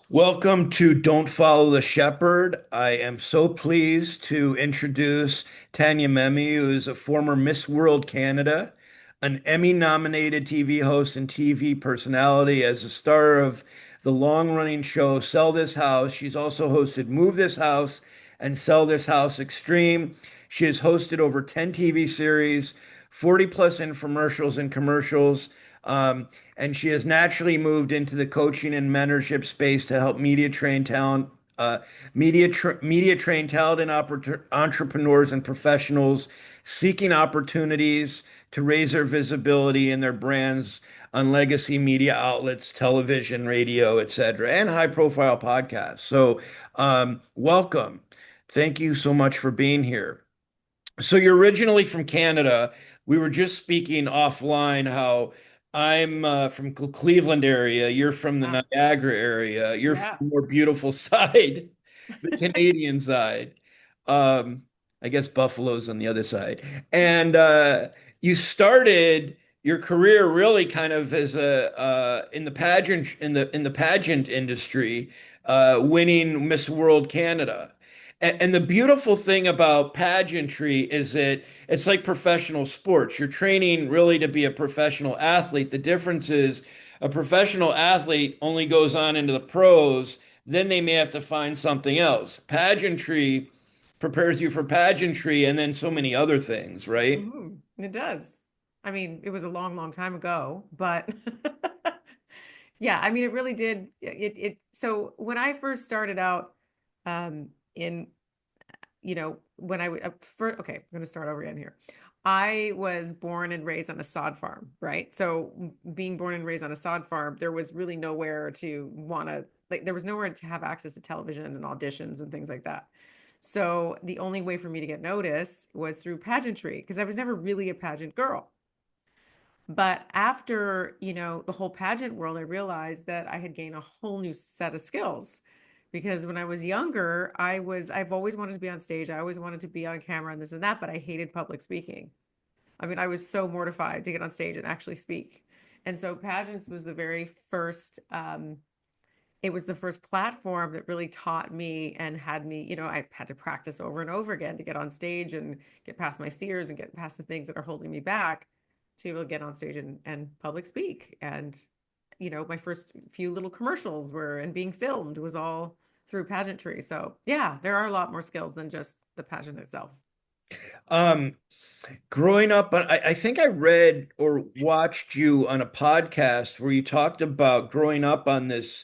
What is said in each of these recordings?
Welcome to Don't Follow the Shepherd. I am so pleased to introduce Tanya Memme, who is a former Miss World Canada, an Emmy-nominated TV host and TV personality. As a star of the long-running show Sell This House, she's also hosted Move This House and Sell This House Extreme. She has hosted over 10 TV series, 40 plus infomercials and commercials. And she has naturally moved into the coaching and mentorship space to help media trained talent and entrepreneurs and professionals seeking opportunities to raise their visibility in their brands on legacy media outlets, television, radio, etc., and high profile podcasts. So, welcome. Thank you so much for being here. So you're originally from Canada. We were just speaking offline how I'm from Cleveland area. You're from the Ah, Niagara area. You're from yeah. the more beautiful side, the Canadian side. Um, I guess Buffalo's on the other side. And you started your career really kind of as a in the pageant industry, winning Miss World Canada. And the beautiful thing about pageantry is that it's like professional sports. You're training really to be a professional athlete. The difference is a professional athlete only goes on into the pros, then they may have to find something else. Pageantry prepares you for pageantry and then so many other things, right? It does. I mean, it was a long, long time ago, but yeah, I mean, it really did. So when I first started out, in, when first, okay, I'm going to start over again here. I was born and raised on a sod farm, right? So being born and raised on a sod farm, there was really nowhere to want to, like, there was nowhere to have access to television and auditions and things like that. So the only way for me to get noticed was through pageantry because I was never really a pageant girl. But after, the whole pageant world, I realized that I had gained a whole new set of skills. Because when I was younger, I've always wanted to be on stage. I always wanted to be on camera and this and that, but I hated public speaking. I mean, I was so mortified to get on stage and actually speak. And so pageants was the very first it was the first platform that really taught me and had me, I had to practice over and over again to get on stage and get past my fears and get past the things that are holding me back to be able to get on stage and public speak. And, my first few little commercials were and being filmed was all through pageantry. So yeah, there are a lot more skills than just the pageant itself. Um, Growing up, I think I read or watched you on a podcast where you talked about growing up on this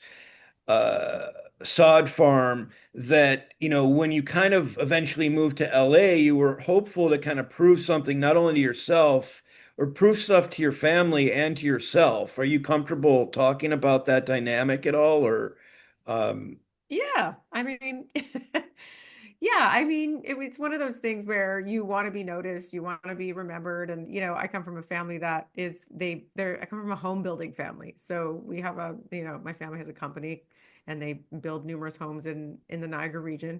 uh, sod farm that, when you kind of eventually moved to LA, you were hopeful to kind of prove something not only to yourself or prove stuff to your family and to yourself. Are you comfortable talking about that dynamic at all? Or, um, Yeah, I mean, yeah, I mean, it's one of those things where you want to be noticed, you want to be remembered, and I come from a family that is I come from a home building family, so we have my family has a company, and they build numerous homes in the Niagara region,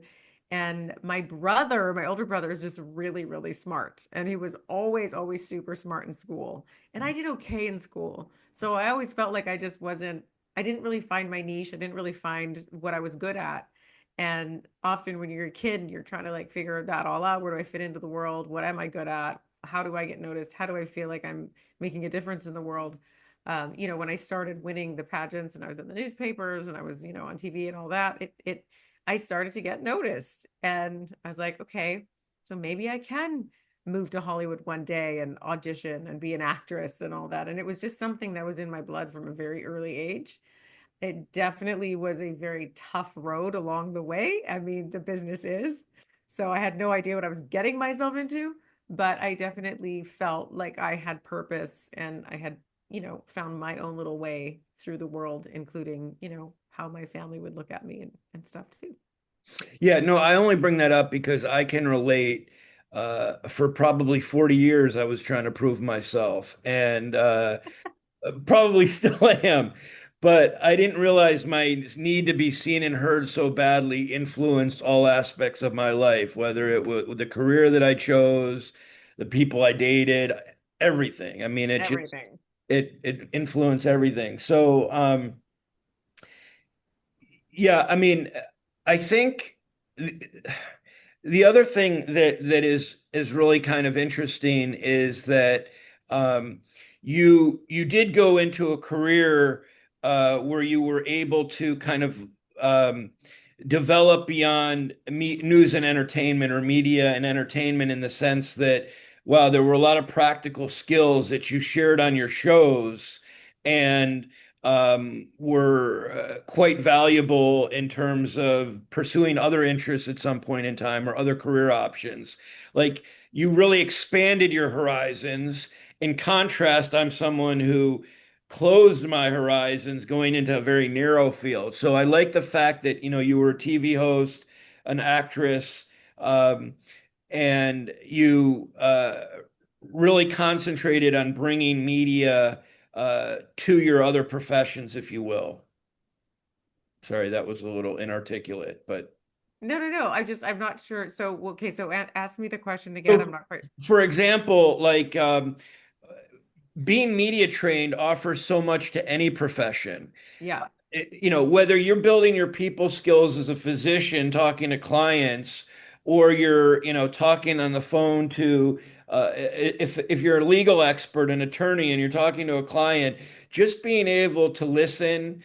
and my older brother, is just really, really smart, and he was always super smart in school, and I did okay in school, so I always felt like I didn't really find my niche. I didn't really find what I was good at. And often when you're a kid, you're trying to like figure that all out. Where do I fit into the world? What am I good at? How do I get noticed? How do I feel like I'm making a difference in the world? When I started winning the pageants and I was in the newspapers and I was, on TV and all that, I started to get noticed. And I was like, okay, so maybe I can move to Hollywood one day and audition and be an actress and all that. And it was just something that was in my blood from a very early age. It definitely was a very tough road along the way. I mean, the business is. So I had no idea what I was getting myself into, but I definitely felt like I had purpose and I had, found my own little way through the world, including, how my family would look at me and stuff too. yeah, no, I only bring that up because I can relate. For probably 40 years, I was trying to prove myself, and probably still am. But I didn't realize my need to be seen and heard so badly influenced all aspects of my life, whether it was the career that I chose, the people I dated, everything. I mean, Everything. it influenced everything. So, Yeah, I mean, I think the other thing that is really kind of interesting is that um, you did go into a career where you were able to kind of um, develop beyond news and entertainment or media and entertainment in the sense that, wow, there were a lot of practical skills that you shared on your shows and were quite valuable in terms of pursuing other interests at some point in time or other career options. Like you really expanded your horizons. In contrast, I'm someone who closed my horizons going into a very narrow field. So I like the fact that, you were a TV host, an actress, um, and you really concentrated on bringing media to your other professions, if you will. Sorry, that was a little inarticulate, but No, no, no. I'm not sure. So, okay, so ask me the question again. I'm so, not quite. for example, like being media trained offers so much to any profession. Yeah, Whether you're building your people skills as a physician, talking to clients, or you're, talking on the phone to, if you're a legal expert, an attorney, and you're talking to a client, just being able to listen,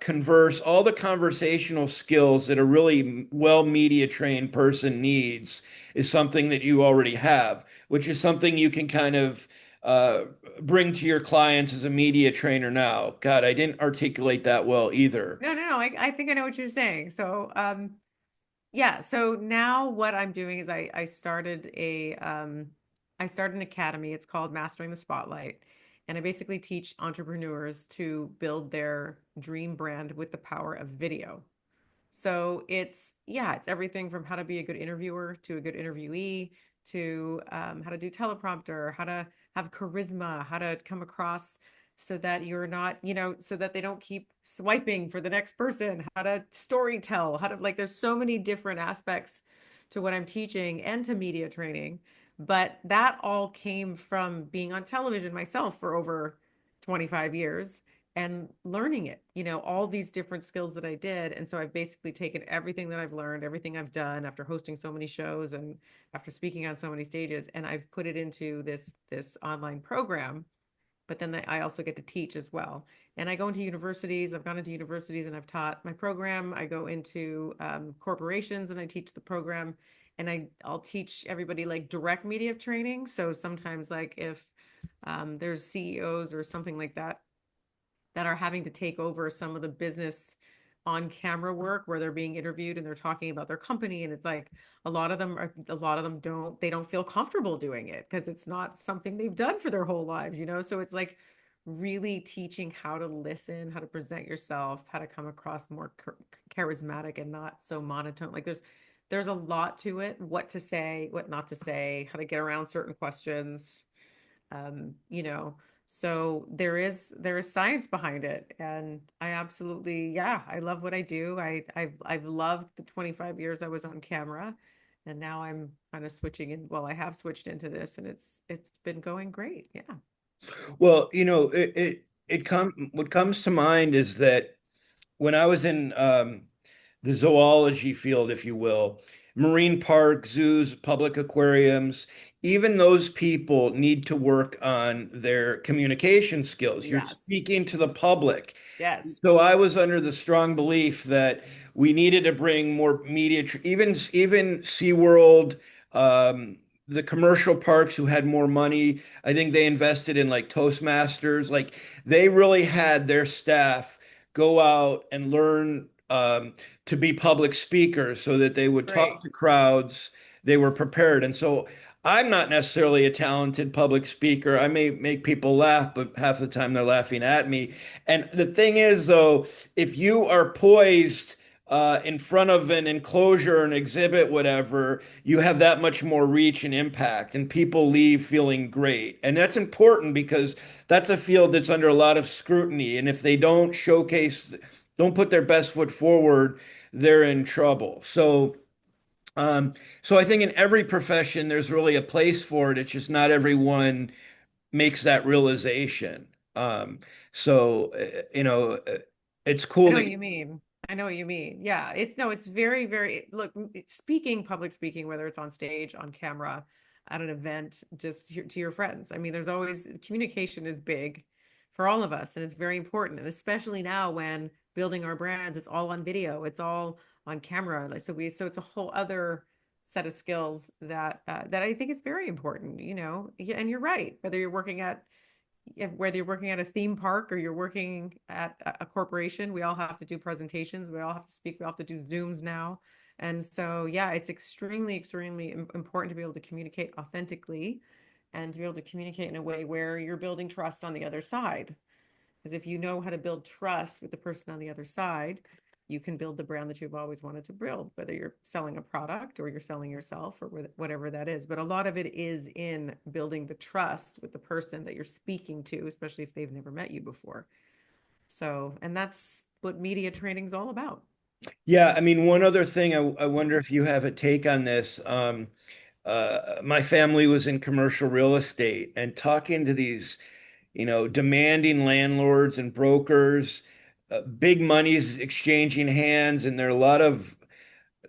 converse, all the conversational skills that a really well media trained person needs is something that you already have, which is something you can kind of uh, bring to your clients as a media trainer now. God, I didn't articulate that well either. no, no, no. I think I know what you're saying. So, yeah. So now what I'm doing is I started an academy. It's called Mastering the Spotlight, and I basically teach entrepreneurs to build their dream brand with the power of video. So yeah, it's everything from how to be a good interviewer to a good interviewee to how to do teleprompter, how to have charisma, how to come across so that you're not, so that they don't keep swiping for the next person, how to story tell, how to like, there's so many different aspects to what I'm teaching and to media training. But that all came from being on television myself for over 25 years and learning it, all these different skills that I did. And so I've basically taken everything that I've learned, everything I've done after hosting so many shows and after speaking on so many stages, and I've put it into this online program. But then I also get to teach as well. And I go into universities. I've gone into universities and I've taught my program. I go into corporations and I teach the program. And I'll teach everybody like direct media training. So sometimes, like if there's CEOs or something like that are having to take over some of the business on camera work where they're being interviewed and they're talking about their company, and it's like a lot of them don't feel comfortable doing it because it's not something they've done for their whole lives. So it's like really teaching how to listen, how to present yourself, how to come across more charismatic and not so monotone. Like there's a lot to it, what to say, what not to say, how to get around certain questions, um, you know, so there is science behind it, and I absolutely, yeah, I love what I do. I've loved the 25 years I was on camera, and now I'm kind of switching in. Well, I have switched into this, and it's been going great. Yeah. Well, what comes to mind is that when I was in the zoology field, if you will, marine parks, zoos, public aquariums, even those people need to work on their communication skills. You're Yes. speaking to the public. Yes. So I was under the strong belief that we needed to bring more media, even SeaWorld, um, the commercial parks who had more money. I think they invested in like Toastmasters. Like they really had their staff go out and learn to be public speakers so that they would talk Great. to crowds. They were prepared. And so I'm not necessarily a talented public speaker. I may make people laugh, but half the time they're laughing at me. And the thing is, though, if you are poised in front of an enclosure, an exhibit, whatever, you have that much more reach and impact, and people leave feeling great. And that's important because that's a field that's under a lot of scrutiny. And if they don't showcase, don't put their best foot forward, they're in trouble. So I think in every profession, there's really a place for it. It's just not everyone makes that realization. Um, so, it's I cool know that what you mean. I know what you mean. Yeah, it's no, it's very, very, look, speaking, public speaking, whether it's on stage, on camera, at an event, just to your friends. I mean, there's always communication is big for all of us, and it's very important. And especially now when building our brands, it's all on video, it's all on camera. Like so it's a whole other set of skills that I think is very important, you know. Yeah, and you're right, whether you're working at whether you're working at a theme park or you're working at a corporation, we all have to do presentations. We all have to speak. We all have to do Zooms now. And so, yeah, it's extremely, extremely important to be able to communicate authentically and to be able to communicate in a way where you're building trust on the other side. Because if you know how to build trust with the person on the other side, you can build the brand that you've always wanted to build, whether you're selling a product or you're selling yourself or whatever that is. But a lot of it is in building the trust with the person that you're speaking to, especially if they've never met you before. So, and that's what media training is all about. Yeah, I mean, one other thing, I wonder if you have a take on this. My family was in commercial real estate and talking to these, demanding landlords and brokers, big money's exchanging hands, and there are a lot of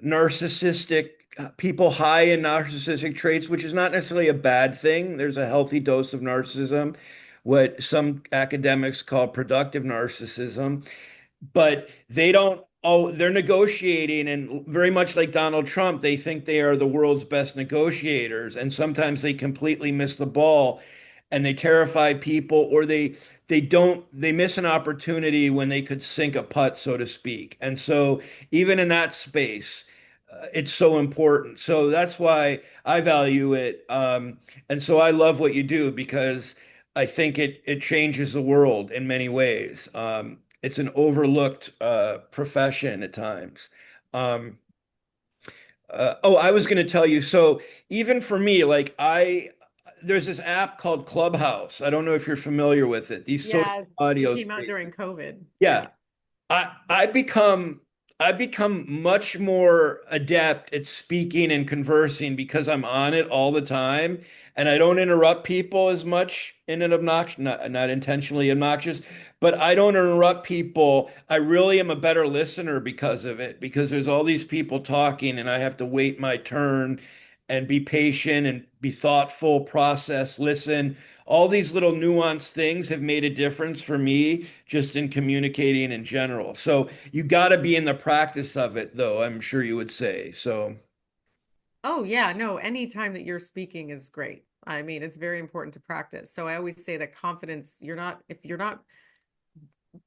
narcissistic people high in narcissistic traits, which is not necessarily a bad thing. There's a healthy dose of narcissism, what some academics call productive narcissism, but they don't. Oh, they're negotiating, and very much like Donald Trump, they think they are the world's best negotiators, and sometimes they completely miss the ball, and they terrify people, or they miss an opportunity when they could sink a putt, so to speak. And so, even in that space, it's so important. So that's why I value it, and so I love what you do because I think it changes the world in many ways. It's an overlooked profession at times. Um, oh, I was going to tell you. So even for me, there's this app called Clubhouse. I don't know if you're familiar with it. These social Yeah, it audio came out spaces. during COVID. Yeah, Yeah. I I become I become much more adept at speaking and conversing because I'm on it all the time and I don't interrupt people as much in an obnoxious, not intentionally obnoxious, but I don't interrupt people. I really am a better listener because of it, because there's all these people talking and I have to wait my turn and be patient and be thoughtful, process, listen. All these little nuanced things have made a difference for me just in communicating in general. So you got to be in the practice of it, though, I'm sure you would say. So, Oh, yeah. No, any time that you're speaking is great. I mean, it's very important to practice. So I always say that confidence, if you're not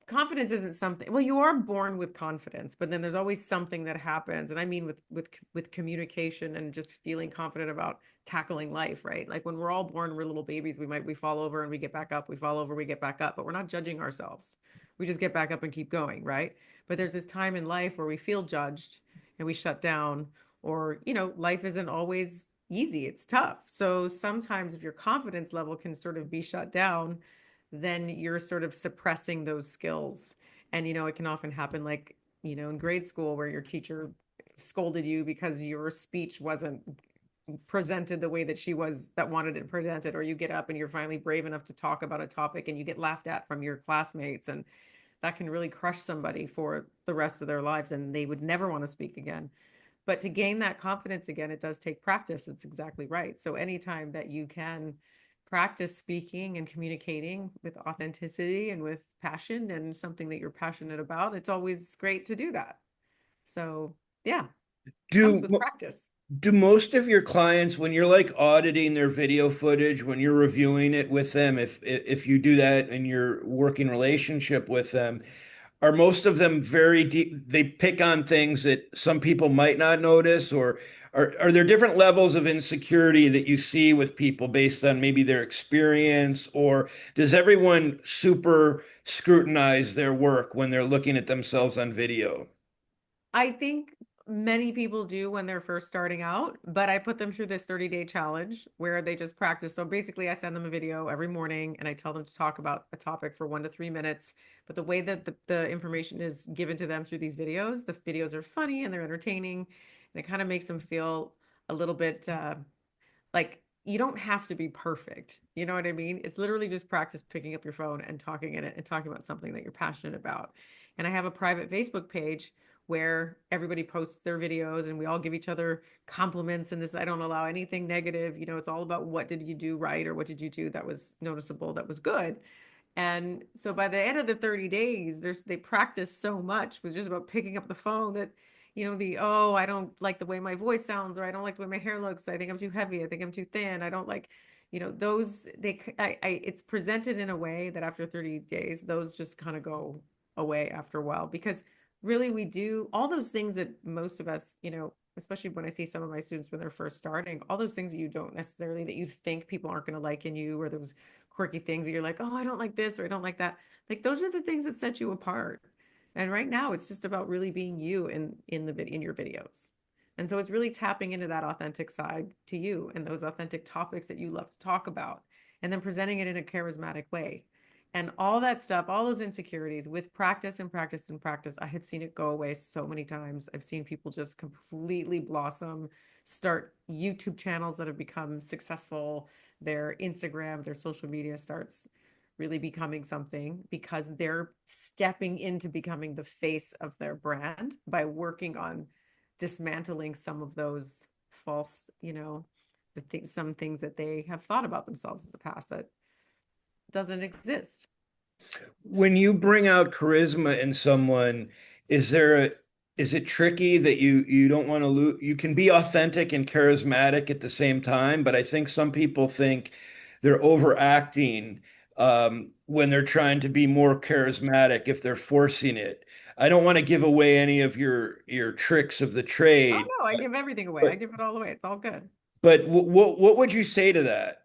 confidence isn't something, well, you are born with confidence, but then there's always something that happens. And I mean with communication and just feeling confident about tackling life, right? Like when we're all born, we're little babies, we fall over and we get back up, we fall over, we get back up, but we're not judging ourselves. We just get back up and keep going, right? But there's this time in life where we feel judged and we shut down, or life isn't always easy, it's tough. So sometimes if your confidence level can sort of be shut down, then you're sort of suppressing those skills. And, it can often happen like, in grade school where your teacher scolded you because your speech wasn't presented the way that wanted it presented, or you get up and you're finally brave enough to talk about a topic and you get laughed at from your classmates, and that can really crush somebody for the rest of their lives and they would never want to speak again. But to gain that confidence again, it does take practice. It's exactly right. So anytime that you can practice speaking and communicating with authenticity and with passion and something that you're passionate about, it's always great to do that. So yeah, comes do with practice. do most of your clients, when you're like auditing their video footage, when you're reviewing it with them, if you do that in your working relationship with them, are most of them very deep? They pick on things that some people might not notice, or are there different levels of insecurity that you see with people based on maybe their experience, or does everyone super scrutinize their work when they're looking at themselves on video? I think many people do when they're first starting out, but I put them through this 30-day challenge where they just practice. So basically, I send them a video every morning and I tell them to talk about a topic for 1 to 3 minutes. But the way that the information is given to them through these videos, the videos are funny and they're entertaining, and it kind of makes them feel a little bit like you don't have to be perfect. You know what I mean? It's literally just practice picking up your phone and talking in it and talking about something that you're passionate about. And I have a private Facebook page where everybody posts their videos and we all give each other compliments. And this, I don't allow anything negative. You know, it's all about what did you do right or what did you do that was noticeable, that was good. And so by the end of the 30 days, they practice so much with just about picking up the phone that, oh, I don't like the way my voice sounds, or I don't like the way my hair looks. I think I'm too heavy. I think I'm too thin. I don't like, those it's presented in a way that after 30 days, those just kind of go away after a while because really we do all those things that most of us, especially when I see some of my students when they're first starting, all those things that you don't necessarily that you think people aren't going to like in you, or those quirky things that you're like, oh, I don't like this or I don't like that. Like those are the things that set you apart. And right now it's just about really being you in your videos. And so it's really tapping into that authentic side to you and those authentic topics that you love to talk about and then presenting it in a charismatic way. And all that stuff, all those insecurities with practice and practice and practice, I have seen it go away so many times. I've seen people just completely blossom, start YouTube channels that have become successful, their Instagram, their social media starts really becoming something because they're stepping into becoming the face of their brand by working on dismantling some of those false, some things that they have thought about themselves in the past that doesn't exist. When you bring out charisma in someone, is there a is it tricky that you don't want to lose? You can be authentic and charismatic at the same time, but I think some people think they're overacting when they're trying to be more charismatic if they're forcing it. I don't want to give away any of your tricks of the Oh trade, no, I give everything away. I but give it all away. It's all good. what would you say to that?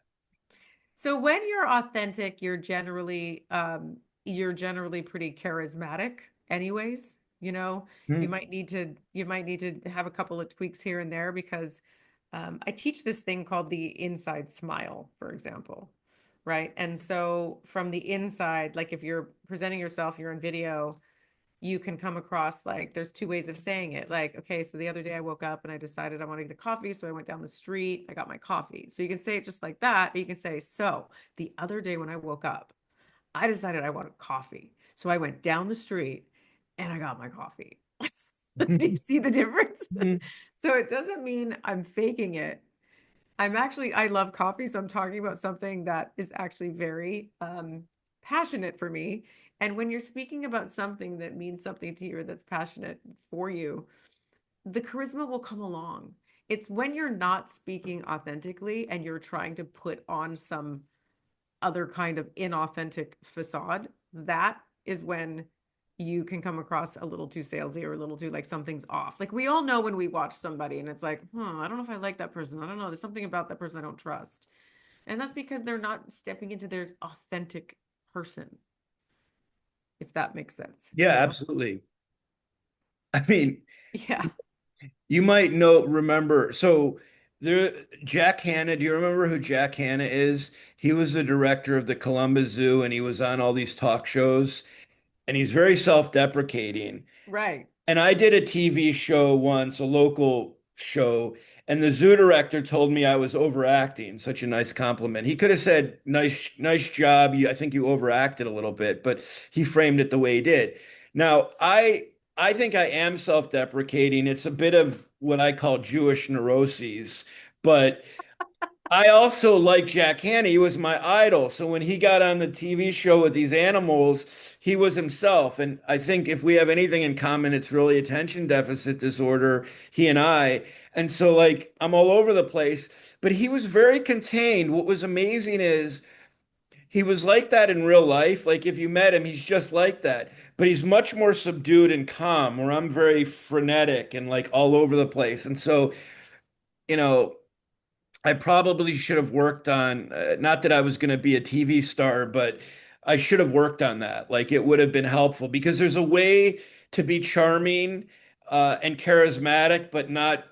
So when you're authentic, you're generally pretty charismatic anyways. Hmm. You might need to have a couple of tweaks here and there because I teach this thing called the inside smile, for example, right? And so from the inside, like if you're presenting yourself, you're in video, you can come across like there's two ways of saying it. Like, okay, so the other day I woke up and I decided I wanted to get a coffee. So I went down the street, I got my coffee. So you can say it just like that. Or you can say, so the other day when I woke up, I decided I wanted coffee. So I went down the street and I got my coffee. Do you see the difference? So it doesn't mean I'm faking it. I love coffee, so I'm talking about something that is actually very passionate for me. And when you're speaking about something that means something to you or that's passionate for you, the charisma will come along. It's when you're not speaking authentically and you're trying to put on some other kind of inauthentic facade, that is when you can come across a little too salesy or a little too like something's off. Like we all know when we watch somebody and it's like, I don't know if I like that person. I don't know. There's something about that person I don't trust. And that's because they're not stepping into their authentic person, if that makes sense, Yeah, absolutely. I mean, Yeah. you might remember. So there, Jack Hanna. Do you remember who Jack Hanna is? He was the director of the Columbus Zoo, and he was on all these talk shows. And he's very self-deprecating. Right. And I did a TV show once, a local show, and the zoo director told me I was overacting. Such a nice compliment. He could have said, nice job. I think you overacted a little bit," but he framed it the way he did. Now, I think I am self-deprecating. It's a bit of what I call Jewish neuroses, but I also like Jack Hanna. He was my idol. So when he got on the TV show with these animals, he was himself. And I think if we have anything in common, it's really attention deficit disorder, he and I. And so, like, I'm all over the place, but he was very contained. What was amazing is he was like that in real life. Like, if you met him, he's just like that. But he's much more subdued and calm, where I'm very frenetic and like all over the place. And so, you know, I probably should have worked on, not that I was going to be a TV star, but I should have worked on that. Like it would have been helpful because there's a way to be charming and charismatic, but not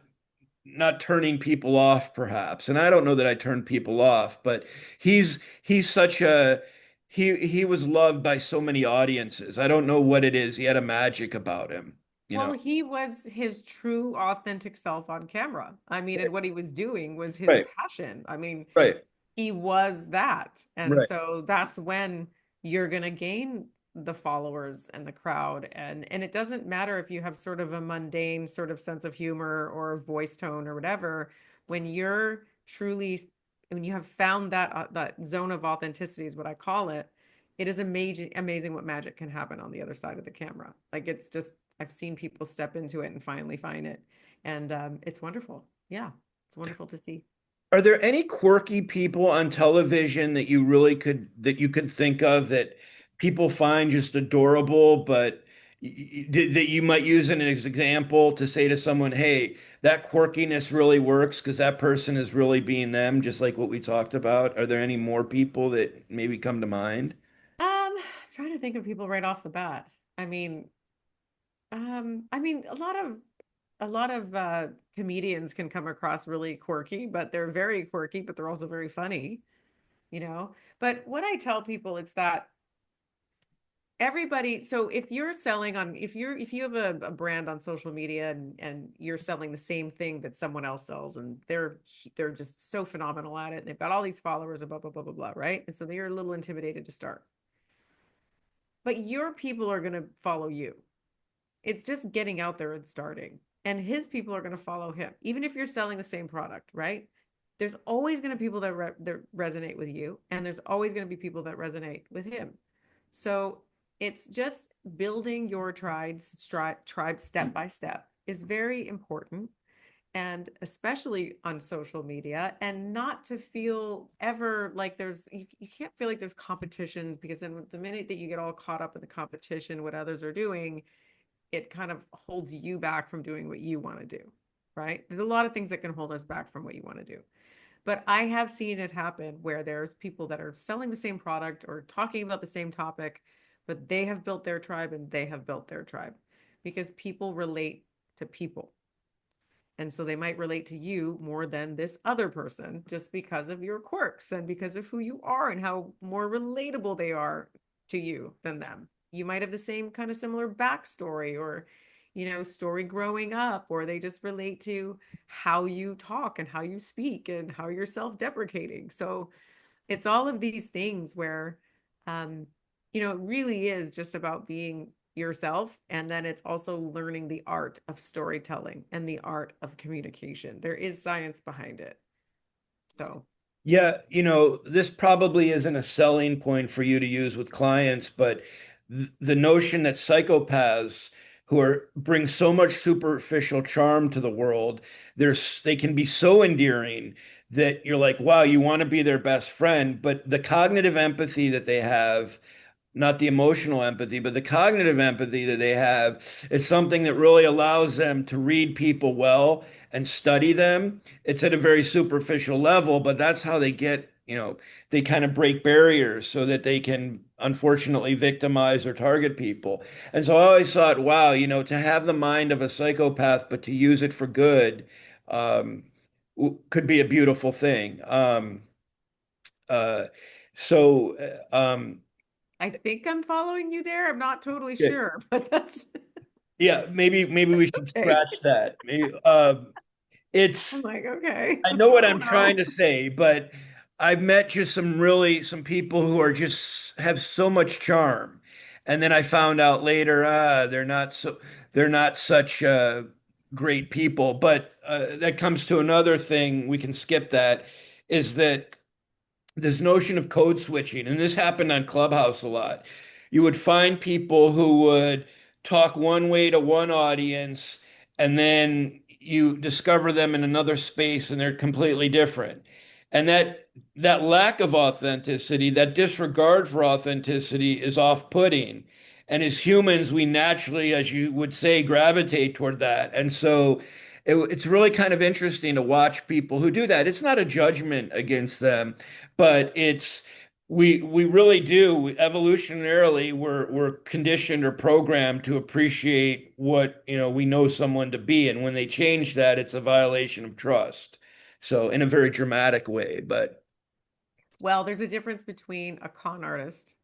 turning people off, perhaps. And I don't know that I turned people off, but he's such a he was loved by so many audiences. I don't know what it is. He had a magic about him, you Well, know. he was his true authentic self on camera. I mean, and what he was doing was his Right, passion. I mean, right, he was that. And right. so that's when you're going to gain the followers and the crowd. And it doesn't matter if you have sort of a mundane sort of sense of humor or voice tone or whatever. When you're truly, when you have found that zone of authenticity is what I call it, it is amazing what magic can happen on the other side of the camera. Like it's just I've seen people step into it and finally find it, and it's wonderful. Yeah, it's wonderful to see. Are there any quirky people on television that you could think of that people find just adorable, but that you might use in an example to say to someone, "Hey, that quirkiness really works because that person is really being them," just like what we talked about. Are there any more people that maybe come to mind? I'm trying to think of people right off the bat. I mean, a lot of comedians can come across really quirky, but they're very quirky, but they're also very funny, you know. But what I tell people is that everybody, so if you're selling on, if you have a brand on social media and you're selling the same thing that someone else sells, and they're just so phenomenal at it, and they've got all these followers and blah blah blah blah blah, right? And so they're a little intimidated to start. But your people are going to follow you. It's just getting out there and starting. And his people are going to follow him, even if you're selling the same product, right? There's always going to be people that resonate with you, and there's always going to be people that resonate with him. So it's just building your tribe step by step is very important, and especially on social media, and not to feel ever like you can't feel like there's competition, because then the minute that you get all caught up in the competition, what others are doing, it kind of holds you back from doing what you want to do, right? There's a lot of things that can hold us back from what you want to do. But I have seen it happen where there's people that are selling the same product or talking about the same topic, but they have built their tribe and they have built their tribe because people relate to people. And so they might relate to you more than this other person just because of your quirks and because of who you are and how more relatable they are to you than them. You might have the same kind of similar backstory or, story growing up, or they just relate to how you talk and how you speak and how you're self-deprecating. So it's all of these things where, um, it really is just about being yourself. And then it's also learning the art of storytelling and the art of communication. There is science behind it. So Yeah, this probably isn't a selling point for you to use with clients, but the notion that psychopaths bring so much superficial charm to the world, they can be so endearing that you're like, wow, you want to be their best friend, but the cognitive empathy that they have, not the emotional empathy, but the cognitive empathy that they have is something that really allows them to read people well and study them. It's at a very superficial level, but that's how they kind of break barriers so that they can unfortunately victimize or target people. And so I always thought, wow, to have the mind of a psychopath, but to use it for good, um, could be a beautiful thing. Uh, so, I think I'm following you there. I'm not totally yeah, sure, but that's yeah, maybe we that's should okay. scratch that. Maybe I'm it's like, okay. I know what Oh I'm trying no. to say, but I've met just some people who are just have so much charm. And then I found out later, they're not such great people. But that comes to another thing, we can skip that, is that this notion of code switching, and this happened on Clubhouse a lot. You would find people who would talk one way to one audience, and then you discover them in another space and they're completely different. And that lack of authenticity, that disregard for authenticity is off-putting. And as humans, we naturally, as you would say, gravitate toward that. And so it's really kind of interesting to watch people who do that. It's not a judgment against them, but we really do evolutionarily we're conditioned or programmed to appreciate what we know someone to be, and when they change that, it's a violation of trust. So in a very dramatic way, but Well, there's a difference between a con artist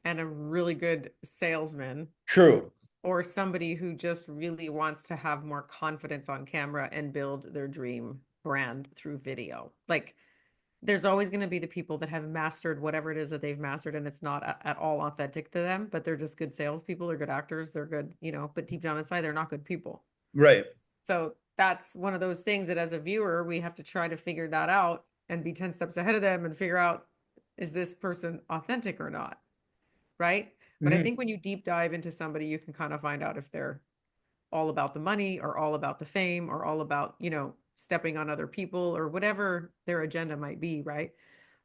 and a really good salesman, true. or somebody who just really wants to have more confidence on camera and build their dream brand through video. Like there's always going to be the people that have mastered whatever it is that they've mastered, and it's not at all authentic to them, but they're just good salespeople or good actors. They're good, but deep down inside, they're not good people. Right. So that's one of those things that as a viewer, we have to try to figure that out and be 10 steps ahead of them and figure out, is this person authentic or not? Right. But I Mhm. think when you deep dive into somebody, you can kind of find out if they're all about the money or all about the fame or all about, stepping on other people or whatever their agenda might be, right?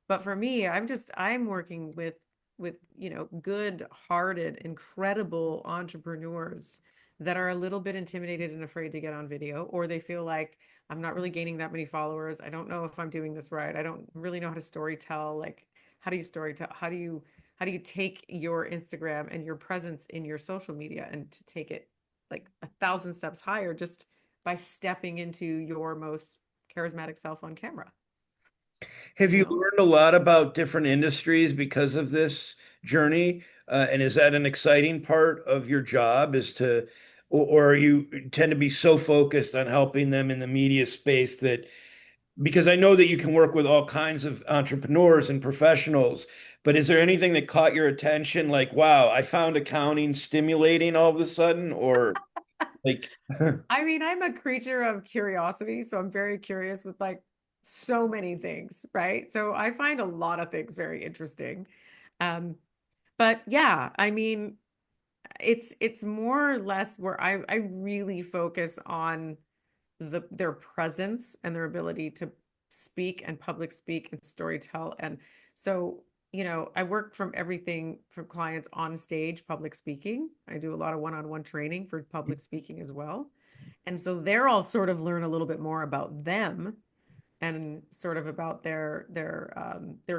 But for me, I'm working with, good-hearted, incredible entrepreneurs that are a little bit intimidated and afraid to get on video, or they feel like I'm not really gaining that many followers. I don't know if I'm doing this right. I don't really know how to story tell. Like, how do you story tell? How do you take your Instagram and your presence in your social media and to take it like 1,000 steps higher just by stepping into your most charismatic self on camera, Have you you know? learned a lot about different industries because of this journey? And is that an exciting part of your job is to, or you tend to be so focused on helping them in the media space that, because I know that you can work with all kinds of entrepreneurs and professionals, but is there anything that caught your attention? Like, wow, I found accounting stimulating all of a sudden, or like, I mean, I'm a creature of curiosity, so I'm very curious with like so many things, right? So I find a lot of things very interesting. Um, but yeah, I mean, it's more or less where I really focus on their presence and their ability to speak and public speak and story tell. And so, I work from everything from clients on stage, public speaking. I do a lot of one-on-one training for public speaking as well. And so they're all sort of learn a little bit more about them and sort of about their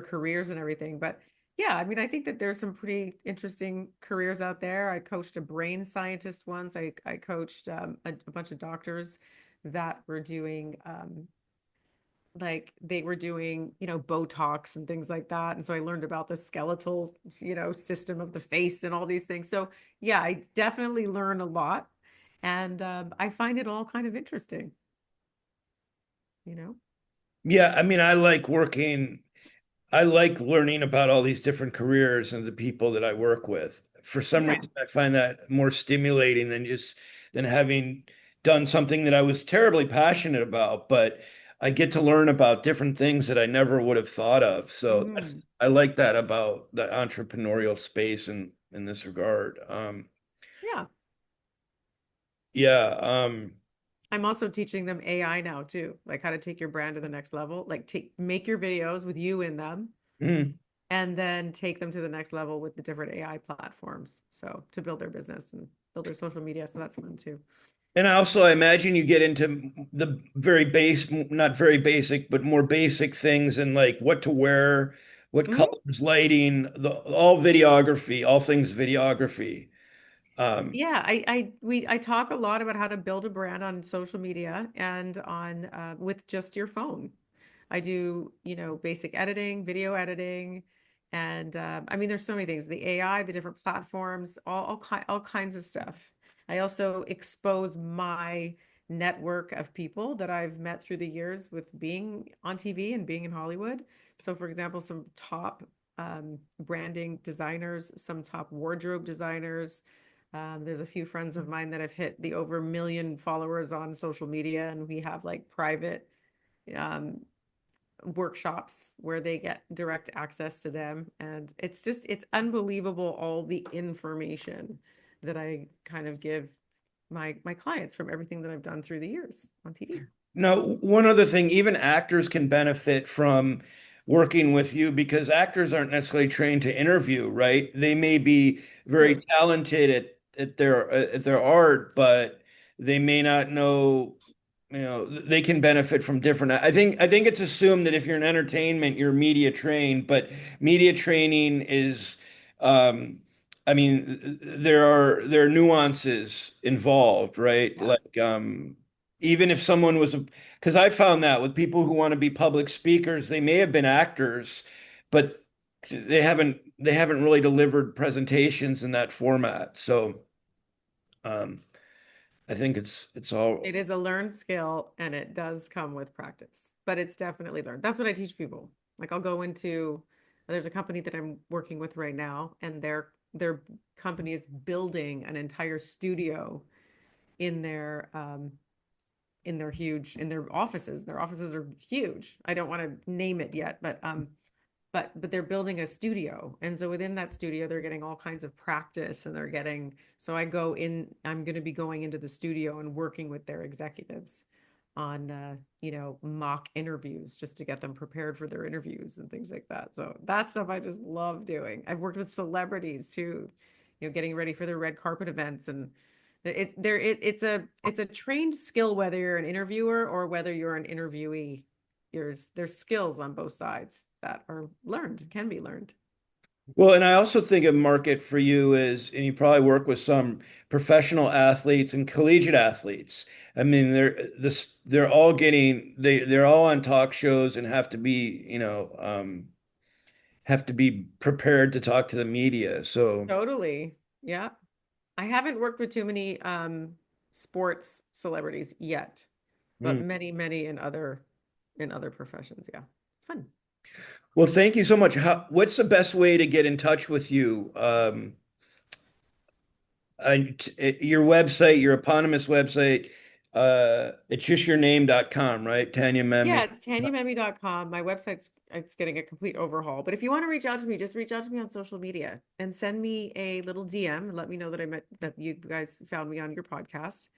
careers and everything. But yeah, I mean, I think that there's some pretty interesting careers out there. I coached a brain scientist once. I coached a bunch of doctors that were doing like they were doing, Botox and things like that. And so I learned about the skeletal, system of the face and all these things. So yeah, I definitely learn a lot. And I find it all kind of interesting, you know? yeah, I mean, I like learning about all these different careers and the people that I work with. For some Yeah. reason, I find that more stimulating than having done something that I was terribly passionate about, but I get to learn about different things that I never would have thought of. So Mhm. I like that about the entrepreneurial space in this regard. Yeah. Yeah, I'm also teaching them AI now too, like how to take your brand to the next level. Like make your videos with you in them mm. and then take them to the next level with the different AI platforms. So to build their business and build their social media. So that's fun too. And I imagine you get into the very base, not very basic, but more basic things and like what to wear, what Mhm. colors, lighting, all videography, all things videography. Um, Yeah, I talk a lot about how to build a brand on social media and on with just your phone. I do, basic editing, video editing, and I mean, there's so many things. The AI, the different platforms, all kinds of stuff. I also expose my network of people that I've met through the years with being on TV and being in Hollywood. So, for example, some top branding designers, some top wardrobe designers. There's a few friends of mine that have hit the over 1 million followers on social media, and we have like private um, workshops where they get direct access to them. And it's unbelievable all the information that I kind of give my clients from everything that I've done through the years on TV. Now, one other thing, even actors can benefit from working with you because actors aren't necessarily trained to interview, right? They may be very True. talented at their art, but they may not know, they can benefit from different. I think it's assumed that if you're in entertainment, you're media trained, but media training is, um, I mean, there are nuances involved, right? Yeah. Like, even if someone was because I found that with people who want to be public speakers, they may have been actors, but they haven't really delivered presentations in that format. So um, I think it's It all is a learned skill and it does come with practice, but it's definitely learned. That's what I teach people. Like I'll go into there's a company that I'm working with right now, and their company is building an entire studio in their huge in their offices. Their offices are huge. I don't want to name it yet, but they're building a studio. And so within that studio, they're getting all kinds of practice and they're getting so I'm going to be going into the studio and working with their executives on mock interviews just to get them prepared for their interviews and things like that. So that stuff I just love doing. I've worked with celebrities too, getting ready for their red carpet events, and it's a trained skill whether you're an interviewer or whether you're an interviewee. There's skills on both sides that are learned, can be learned. Well, and I also think a market for you is, and you probably work with some professional athletes and collegiate athletes. I mean, they're all they're all on talk shows and have to be prepared to talk to the media. So, Totally. Yeah. I haven't worked with too many sports celebrities yet, but mm. many, many in other professions. Yeah. It's fun. Well, thank you so much. What's the best way to get in touch with you? Your website, your eponymous website, it's just your name.com, right? Tanya Memme. Yeah, it's tanyamemmy.com. My website's it's getting a complete overhaul. But if you want to reach out to me, just reach out to me on social media and send me a little DM and let me know that you guys found me on your podcast.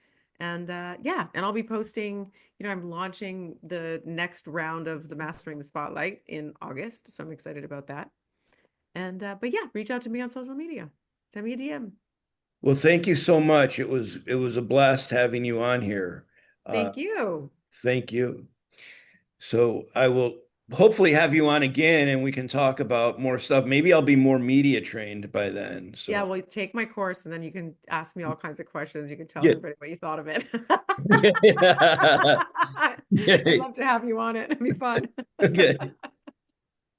And yeah, and I'll be posting, I'm launching the next round of the Mastering the Spotlight in August. So I'm excited about that. And but yeah, reach out to me on social media. Send me a DM. Well, thank you so much. It was a blast having you on here. Uh, Thank you. thank you. So I will hopefully have you on again and we can talk about more stuff. Maybe I'll be more media trained by then. Yeah, So well, take my course and then you can ask me all kinds of questions. You can tell yeah. everybody what you thought of it. Yeah. I'd love to have you on it. It'd be fun. Okay.